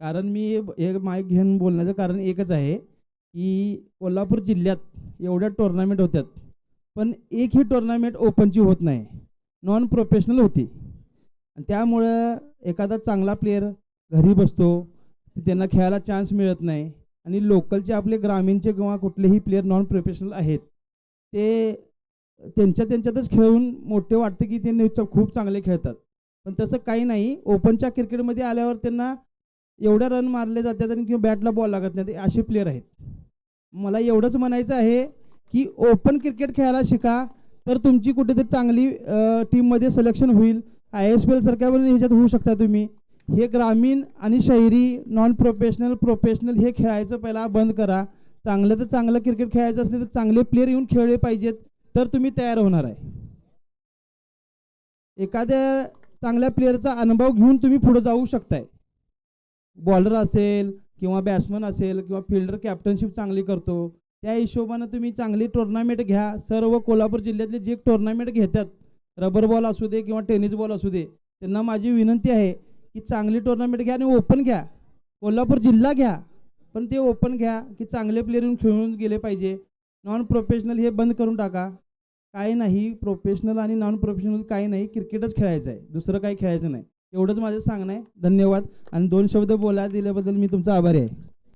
कारण मी एक माईक घेऊन बोलण्याचं कारण एकच आहे की कोल्हापूर जिल्ह्यात एवढ्या टुर्नामेंट होत्यात, पण एकही टुर्नामेंट ओपनची होत नाही, नॉन प्रोफेशनल होती. आणि त्यामुळं एखादा चांगला प्लेयर घरी बसतो, त्यांना खेळायला चान्स मिळत नाही. आणि लोकलचे आपले ग्रामीणचे किंवा कुठलेही प्लेयर नॉन प्रोफेशनल आहेत, ते त्यांच्यातच खेळून मोठे वाटते की ते खूप चांगले खेळतात. पण तसं काही नाही. ओपनच्या क्रिकेटमध्ये आल्यावर त्यांना एवढ्या रन मारले जातात आणि किंवा बॅटला बॉल लागत नाही, असे प्लेयर आहेत. मला एवढंच म्हणायचं आहे की ओपन क्रिकेट खेळायला शिका, तर तुमची कुठेतरी चांगली टीममध्ये सिलेक्शन होईल. ISPL सारख्या पण ह्याच्यात होऊ शकता तुम्ही. हे ग्रामीण आणि शहरी नॉन प्रोफेशनल प्रोफेशनल हे खेळायचं पहिला बंद करा. चांगलं तर चांगलं क्रिकेट खेळायचं असले तर चांगले प्लेयर येऊन खेळले पाहिजेत, तर तुम्ही तयार होणार आहे. एखाद्या चांगल्या प्लेयरचा अनुभव घेऊन तुम्ही पुढे जाऊ शकताय. बॉलर असेल किंवा बॅट्समन असेल किंवा फिल्डर कॅप्टनशिप चांगली करतो, त्या हिशोबानं तुम्ही चांगली टुर्नामेंट घ्या. सर्व कोल्हापूर जिल्ह्यातले जे टुर्नामेंट घेतात, रबर बॉल असू दे किंवा टेनिस बॉल असू दे, त्यांना माझी विनंती आहे की चांगली टुर्नामेंट घ्या आणि ओपन घ्या. कोल्हापूर जिल्हा घ्या, पण ते ओपन घ्या की चांगले प्लेयर येऊन खेळून गेले पाहिजे. नॉन प्रोफेशनल हे बंद करून टाका. काही नाही, प्रोफेशनल आणि नॉन प्रोफेशनल काही नाही, क्रिकेटच खेळायचं आहे, दुसरं काही खेळायचं नाही. एवढंच माझं सांगणं आहे. धन्यवाद. आणि 2 शब्द बोलायला दिल्याबद्दल मी तुमचा आभारी आहे.